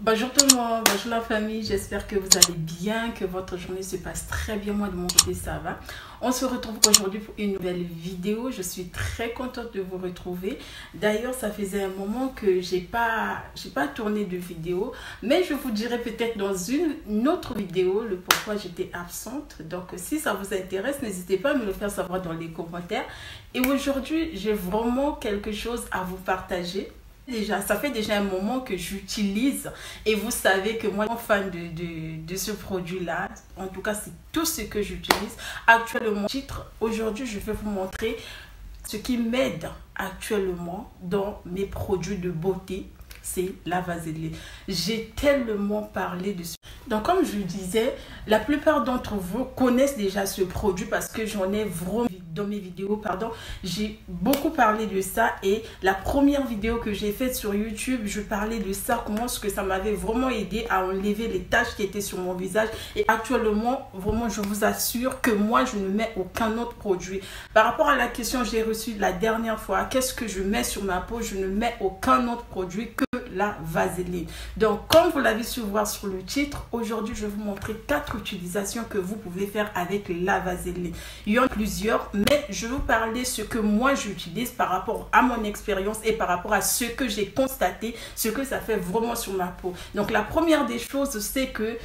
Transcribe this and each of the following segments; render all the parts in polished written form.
Bonjour tout le monde, bonjour la famille, j'espère que vous allez bien, que votre journée se passe très bien. Moi de mon côté ça va. On se retrouve aujourd'hui pour une nouvelle vidéo. Je suis très contente de vous retrouver. D'ailleurs ça faisait un moment que j'ai pas tourné de vidéo, mais je vous dirai peut-être dans une autre vidéo le pourquoi j'étais absente. Donc si ça vous intéresse, n'hésitez pas à me le faire savoir dans les commentaires. Et aujourd'hui j'ai vraiment quelque chose à vous partager. Ça fait déjà un moment que j'utilise et vous savez que moi, je suis fan de ce produit-là. En tout cas, c'est tout ce que j'utilise actuellement. Aujourd'hui, je vais vous montrer ce qui m'aide actuellement dans mes produits de beauté. C'est la vaseline. J'ai tellement parlé de ce. Donc, comme je le disais, la plupart d'entre vous connaissent déjà ce produit parce que j'en ai vraiment dans mes vidéos, j'ai beaucoup parlé de ça. Et la première vidéo que j'ai faite sur YouTube, je parlais de ça, comment est-ce que ça m'avait vraiment aidé à enlever les taches qui étaient sur mon visage. Et actuellement, vraiment, je vous assure que moi, je ne mets aucun autre produit. Par rapport à la question que j'ai reçue la dernière fois, qu'est-ce que je mets sur ma peau? Je ne mets aucun autre produit que la vaseline. Donc, comme vous l'avez su voir sur le titre, aujourd'hui, je vais vous montrer 4 utilisations que vous pouvez faire avec la vaseline. Il y en a plusieurs, mais je vais vous parler ce que moi j'utilise par rapport à mon expérience et par rapport à ce que j'ai constaté, ce que ça fait vraiment sur ma peau. Donc, la première des choses, c'est que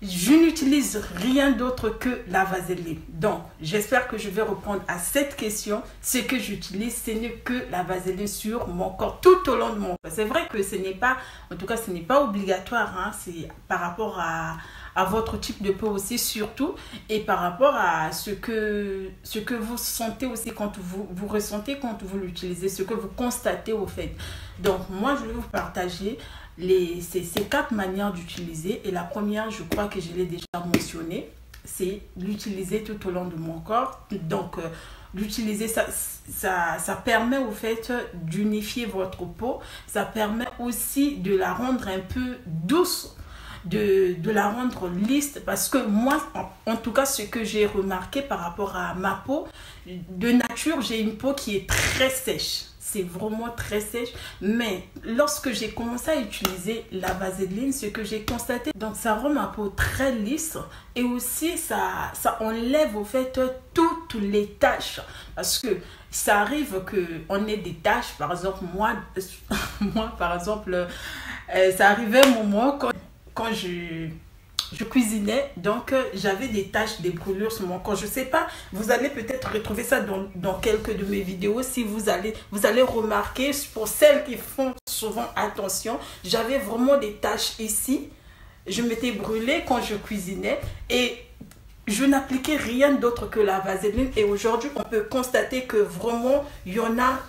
je n'utilise rien d'autre que la vaseline. Donc, j'espère que je vais répondre à cette question. Ce que j'utilise, ce n'est que la vaseline sur mon corps tout au long de mon corps. C'est vrai que ce n'est pas, en tout cas, ce n'est pas obligatoire. Hein, c'est par rapport à votre type de peau aussi surtout. Et par rapport à ce que vous sentez aussi quand vous ressentez quand vous l'utilisez, ce que vous constatez au fait. Donc, moi, je vais vous partager ces 4 manières d'utiliser. Et la première, je crois que je l'ai déjà mentionné, c'est l'utiliser tout au long de mon corps. Donc l'utiliser, ça permet au fait d'unifier votre peau, ça permet aussi de la rendre un peu douce, de la rendre lisse, parce que moi en tout cas ce que j'ai remarqué par rapport à ma peau de nature, j'ai une peau qui est très sèche. C'est vraiment très sèche, mais lorsque j'ai commencé à utiliser la vaseline, ce que j'ai constaté, donc ça rend ma peau très lisse et aussi ça enlève au fait toutes les taches, parce que ça arrive qu'on ait des taches. Par exemple, moi par exemple, ça arrivait un moment quand je cuisinais, donc j'avais des taches, des brûlures sur mon corps. Je sais pas, vous allez peut-être retrouver ça dans quelques de mes vidéos. Si vous allez remarquer, pour celles qui font souvent attention, j'avais vraiment des taches ici. Je m'étais brûlée quand je cuisinais et je n'appliquais rien d'autre que la vaseline. Et aujourd'hui, on peut constater que vraiment, il y en a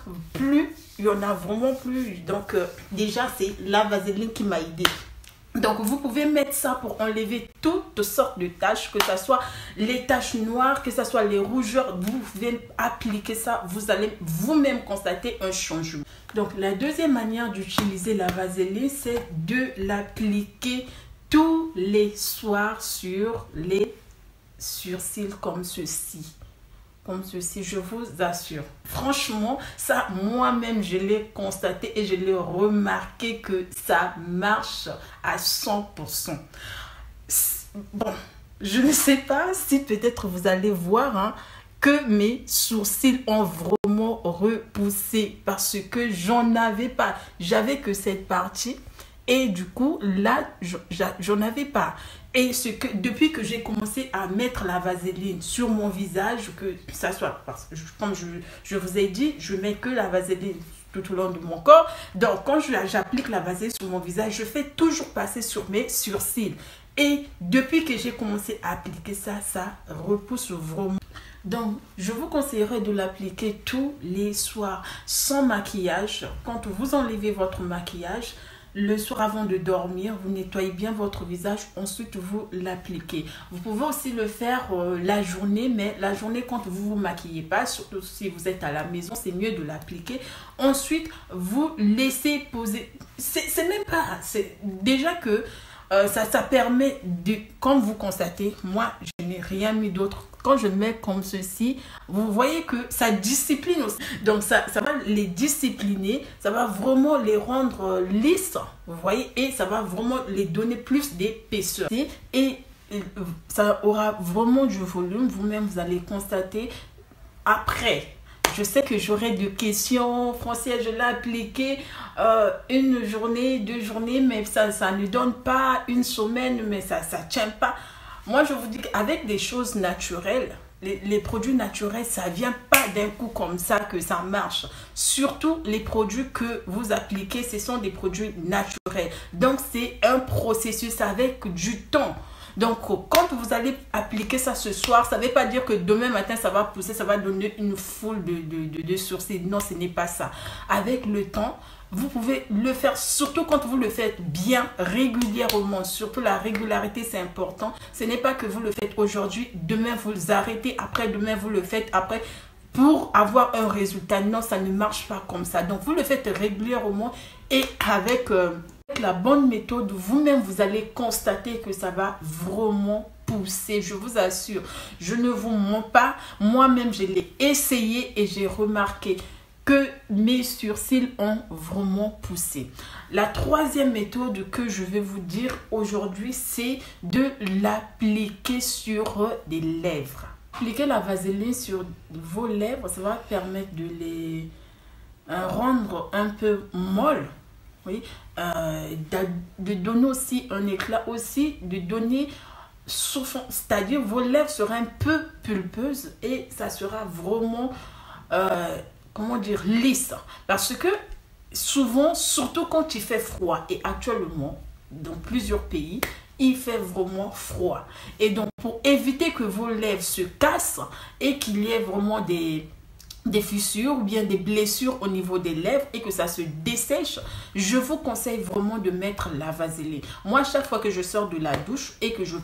vraiment plus. Donc déjà, c'est la vaseline qui m'a aidée. Donc, vous pouvez mettre ça pour enlever toutes sortes de taches, que ce soit les taches noires, que ce soit les rougeurs. Vous pouvez appliquer ça, vous allez vous-même constater un changement. Donc, la deuxième manière d'utiliser la vaseline, c'est de l'appliquer tous les soirs sur les sourcils comme ceci. Comme ceci, je vous assure. Franchement, ça, moi-même, je l'ai constaté et je l'ai remarqué que ça marche à 100%. Bon, je ne sais pas si peut-être vous allez voir que mes sourcils ont vraiment repoussé parce que j'en avais pas. J'avais que cette partie et du coup, là, j'en avais pas. Et depuis que j'ai commencé à mettre la vaseline sur mon visage, que ça soit, parce que comme je vous ai dit, je mets que la vaseline tout au long de mon corps. Donc, quand j'applique la vaseline sur mon visage, je fais toujours passer sur mes sourcils. Et depuis que j'ai commencé à appliquer ça, ça repousse vraiment. Donc, je vous conseillerais de l'appliquer tous les soirs sans maquillage. Quand vous enlevez votre maquillage, le soir avant de dormir, vous nettoyez bien votre visage, ensuite vous l'appliquez. Vous pouvez aussi le faire la journée, mais la journée quand vous ne vous maquillez pas, surtout si vous êtes à la maison, c'est mieux de l'appliquer. Ensuite, vous laissez poser. C'est même pas, c'est déjà que ça permet de, comme vous constatez, moi je n'ai rien mis d'autre quand je mets comme ceci, vous voyez que ça discipline aussi. Donc ça va les discipliner, ça va vraiment les rendre lisses, vous voyez, et ça va vraiment les donner plus d'épaisseur. Et ça aura vraiment du volume, vous-même vous allez constater après. Je sais que j'aurai des questions, Francielle, je l'ai appliqué une journée, 2 journées, mais ça ne donne pas une semaine, mais ça ne tient pas. Moi, je vous dis qu'avec des choses naturelles, les produits naturels, ça ne vient pas d'un coup comme ça que ça marche. Surtout les produits que vous appliquez, ce sont des produits naturels. Donc, c'est un processus avec du temps. Donc, quand vous allez appliquer ça ce soir, ça ne veut pas dire que demain matin, ça va pousser, ça va donner une foule de sourcils. Non, ce n'est pas ça. Avec le temps, vous pouvez le faire, surtout quand vous le faites bien, régulièrement. Surtout la régularité, c'est important. Ce n'est pas que vous le faites aujourd'hui, demain vous arrêtez, après demain vous le faites, après pour avoir un résultat. Non, ça ne marche pas comme ça. Donc, vous le faites régulièrement et avec la bonne méthode, vous-même, vous allez constater que ça va vraiment pousser. Je vous assure, je ne vous mens pas. Moi-même, je l'ai essayé et j'ai remarqué que mes sourcils ont vraiment poussé. La troisième méthode que je vais vous dire aujourd'hui, c'est de l'appliquer sur des lèvres. Appliquer la vaseline sur vos lèvres, ça va permettre de les rendre un peu molles. Oui, de donner aussi un éclat, aussi de donner souffle, c'est-à-dire vos lèvres seront un peu pulpeuses et ça sera vraiment, comment dire, lisse. Parce que souvent, surtout quand il fait froid, et actuellement, dans plusieurs pays, il fait vraiment froid. Et donc, pour éviter que vos lèvres se cassent et qu'il y ait vraiment des fissures ou bien des blessures au niveau des lèvres et que ça se dessèche, je vous conseille vraiment de mettre la vaseline. Moi, chaque fois que je sors de la douche et que je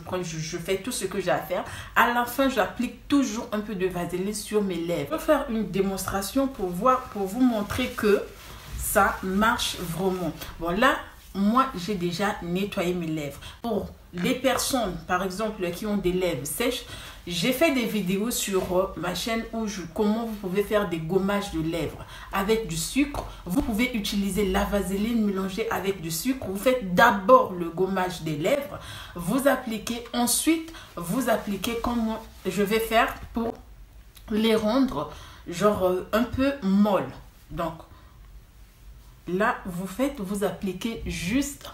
fais tout ce que j'ai à faire, à la fin, j'applique toujours un peu de vaseline sur mes lèvres. Je vais faire une démonstration pour vous montrer que ça marche vraiment. Bon, là, moi, j'ai déjà nettoyé mes lèvres. Pour les personnes, par exemple, qui ont des lèvres sèches, j'ai fait des vidéos sur ma chaîne où comment vous pouvez faire des gommages de lèvres avec du sucre. Vous pouvez utiliser la vaseline mélangée avec du sucre. Vous faites d'abord le gommage des lèvres, vous appliquez, ensuite vous appliquez comme je vais faire pour les rendre genre un peu molles. Donc là, vous appliquez juste.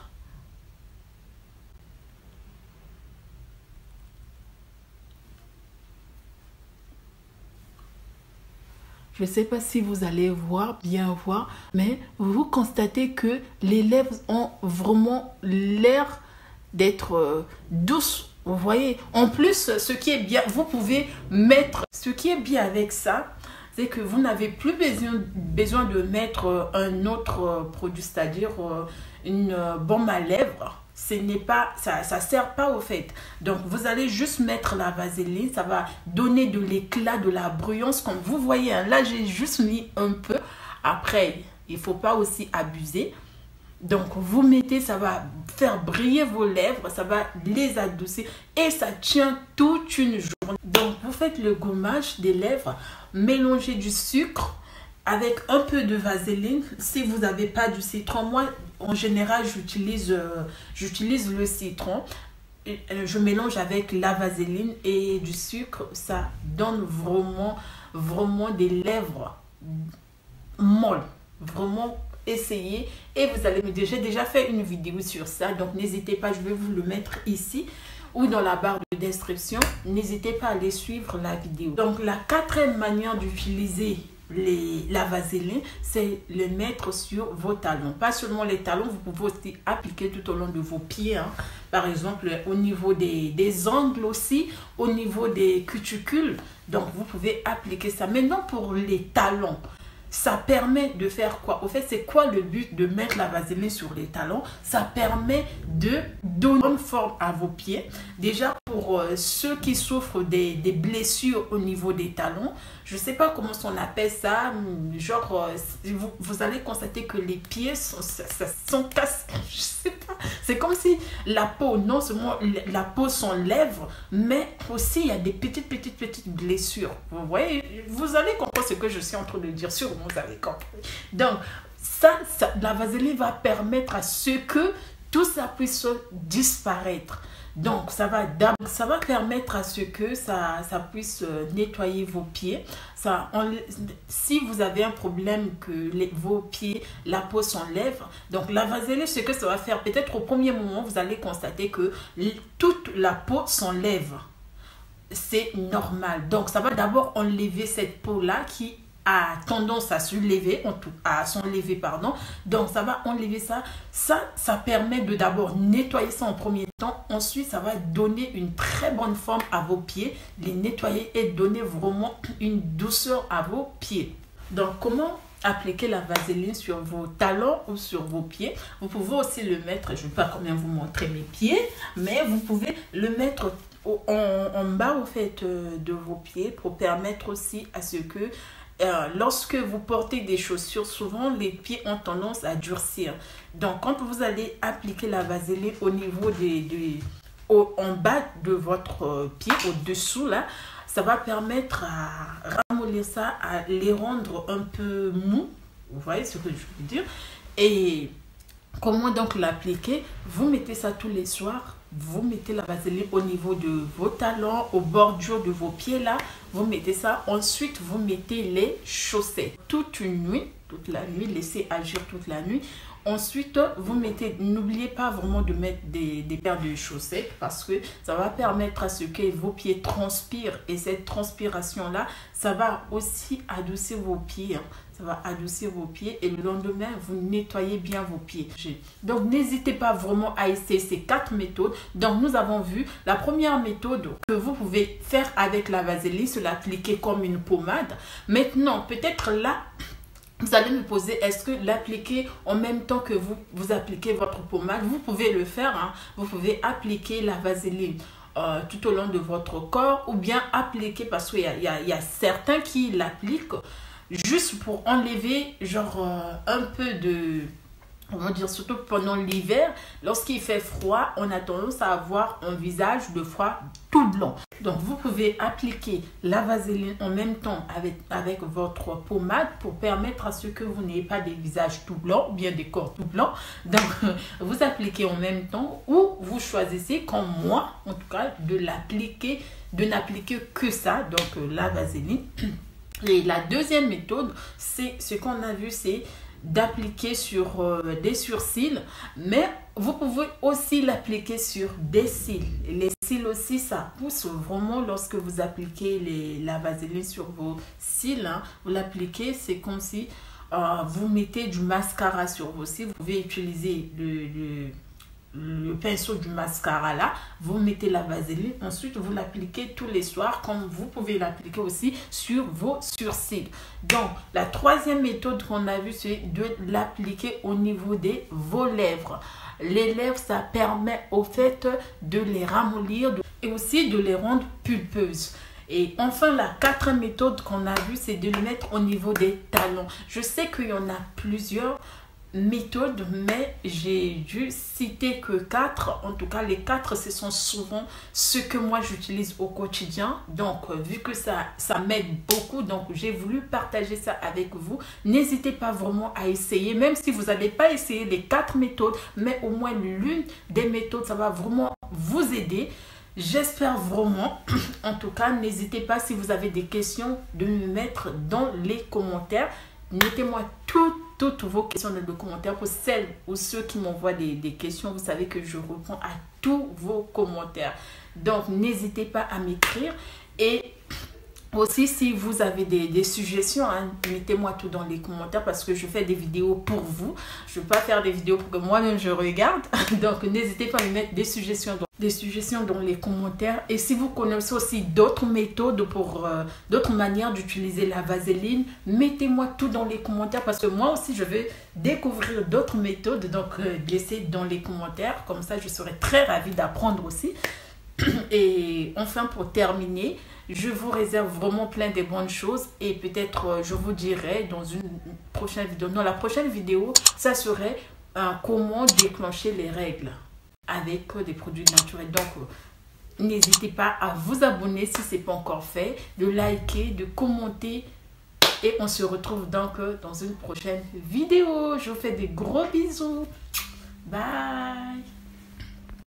Je ne sais pas si vous allez bien voir, mais vous constatez que les lèvres ont vraiment l'air d'être douces. Vous voyez, en plus, ce qui est bien, vous pouvez mettre, ce qui est bien avec ça, c'est que vous n'avez plus besoin de mettre un autre produit, c'est-à-dire une baume à lèvres. Ça sert pas au fait. Donc, vous allez juste mettre la vaseline. Ça va donner de l'éclat, de la brillance. Comme vous voyez, hein, là, j'ai juste mis un peu. Après, il faut pas aussi abuser. Donc, vous mettez, ça va faire briller vos lèvres. Ça va les adoucir. Et ça tient toute une journée. Donc, vous faites le gommage des lèvres. Mélangez du sucre avec un peu de vaseline. Si vous n'avez pas du citron, moi, en général, j'utilise le citron. Je mélange avec la vaseline et du sucre. Ça donne vraiment des lèvres molles. Vraiment, essayez. Et vous allez me dire, j'ai déjà fait une vidéo sur ça. Donc, n'hésitez pas, je vais vous le mettre ici ou dans la barre de description. N'hésitez pas à aller suivre la vidéo. Donc, la quatrième manière d'utiliser la vaseline, c'est le mettre sur vos talons. Pas seulement les talons, vous pouvez aussi appliquer tout au long de vos pieds. Hein. Par exemple, au niveau des ongles aussi, au niveau des cuticules. Donc, vous pouvez appliquer ça. Maintenant, pour les talons, ça permet de faire quoi? Au fait, c'est quoi le but de mettre la vaseline sur les talons? Ça permet de donner une forme à vos pieds. Déjà, pour ceux qui souffrent des blessures au niveau des talons. Je ne sais pas comment on appelle ça, genre vous allez constater que les pieds sont cassés, je sais pas. C'est comme si la peau, non seulement la peau s'enlève, mais aussi il y a des petites blessures. Vous voyez, vous allez comprendre ce que je suis en train de dire, sûrement vous avez compris. Donc, la vaseline va permettre à ce que tout ça puisse disparaître. Donc, ça va permettre à ce que ça puisse nettoyer vos pieds. Si vous avez un problème que vos pieds, la peau s'enlève, donc la vaseline, ce que ça va faire, peut-être au premier moment, vous allez constater que toute la peau s'enlève. C'est normal. Donc, ça va d'abord enlever cette peau-là qui a tendance à s'enlever, pardon. Donc, ça va enlever ça. Ça permet de d'abord nettoyer ça en premier temps. Ensuite, ça va donner une très bonne forme à vos pieds, les nettoyer et donner vraiment une douceur à vos pieds. Donc, comment appliquer la vaseline sur vos talons ou sur vos pieds? Vous pouvez aussi le mettre, je ne vais pas quand même vous montrer mes pieds, mais vous pouvez le mettre en bas, au fait, de vos pieds pour permettre aussi à ce que lorsque vous portez des chaussures, souvent les pieds ont tendance à durcir. Donc, quand vous allez appliquer la vaseline au niveau en bas de votre pied, au-dessous là, ça va permettre à ramollir ça, à les rendre un peu mous. Vous voyez ce que je veux dire? Et comment donc l'appliquer? Vous mettez ça tous les soirs. Vous mettez la vaseline au niveau de vos talons, au bordure de vos pieds là. Vous mettez ça. Ensuite, vous mettez les chaussettes. Toute la nuit, laissez agir toute la nuit. Ensuite, vous mettez, n'oubliez pas vraiment de mettre des paires de chaussettes parce que ça va permettre à ce que vos pieds transpirent. Et cette transpiration-là, ça va aussi adoucir vos pieds. Ça va adoucir vos pieds et le lendemain, vous nettoyez bien vos pieds. Donc, n'hésitez pas vraiment à essayer ces 4 méthodes. Donc, nous avons vu la première méthode que vous pouvez faire avec la vaseline, c'est l'appliquer comme une pommade. Maintenant, peut-être là, vous allez me poser, est-ce que l'appliquer en même temps que vous appliquez votre pommade? Vous pouvez le faire, hein? Vous pouvez appliquer la vaseline tout au long de votre corps ou bien appliquer, parce qu'il y a certains qui l'appliquent juste pour enlever genre un peu de, comment dire, surtout pendant l'hiver, lorsqu'il fait froid, on a tendance à avoir un visage de froid tout blanc. Donc, vous pouvez appliquer la vaseline en même temps avec votre pommade pour permettre à ce que vous n'ayez pas des visages tout blancs, ou bien des corps tout blancs. Donc, vous appliquez en même temps ou vous choisissez, comme moi, en tout cas, de n'appliquer que ça, donc la vaseline. Et la deuxième méthode, c'est ce qu'on a vu, c'est d'appliquer sur des sourcils, mais vous pouvez aussi l'appliquer sur des cils. Les cils aussi, ça pousse vraiment lorsque vous appliquez la vaseline sur vos cils. Hein. Vous l'appliquez, c'est comme si vous mettez du mascara sur vos cils. Vous pouvez utiliser le pinceau du mascara là, vous mettez la vaseline, ensuite vous l'appliquez tous les soirs, comme vous pouvez l'appliquer aussi sur vos sourcils. Donc la troisième méthode qu'on a vue, c'est de l'appliquer au niveau de vos lèvres. Les lèvres, ça permet au fait de les ramollir et aussi de les rendre pulpeuses. Et enfin, la quatrième méthode qu'on a vue, c'est de le mettre au niveau des talons. Je sais qu'il y en a plusieurs méthodes, mais j'ai dû citer que 4. En tout cas, les 4, ce sont souvent ce que moi j'utilise au quotidien. Donc, vu que ça m'aide beaucoup, donc j'ai voulu partager ça avec vous. N'hésitez pas vraiment à essayer, même si vous n'allez pas essayer les 4 méthodes, mais au moins l'une des méthodes, ça va vraiment vous aider. J'espère vraiment. En tout cas, n'hésitez pas, si vous avez des questions, de me mettre dans les commentaires. Mettez-moi toutes vos questions dans les commentaires. Pour celles ou ceux qui m'envoient des questions, vous savez que je réponds à tous vos commentaires. Donc, n'hésitez pas à m'écrire. Et aussi, si vous avez des suggestions, hein, mettez-moi tout dans les commentaires parce que je fais des vidéos pour vous. Je ne veux pas faire des vidéos pour que moi-même je regarde. Donc, n'hésitez pas à me mettre des suggestions dans les commentaires. Et si vous connaissez aussi d'autres méthodes pour d'autres manières d'utiliser la vaseline, mettez-moi tout dans les commentaires parce que moi aussi, je vais découvrir d'autres méthodes. Donc, laissez dans les commentaires. Comme ça, je serai très ravie d'apprendre aussi. Et enfin, pour terminer, je vous réserve vraiment plein de bonnes choses et peut-être je vous dirai dans une prochaine vidéo. Dans la prochaine vidéo, ça serait comment déclencher les règles avec des produits naturels. Donc, n'hésitez pas à vous abonner si ce n'est pas encore fait, de liker, de commenter. Et on se retrouve donc dans une prochaine vidéo. Je vous fais des gros bisous. Bye.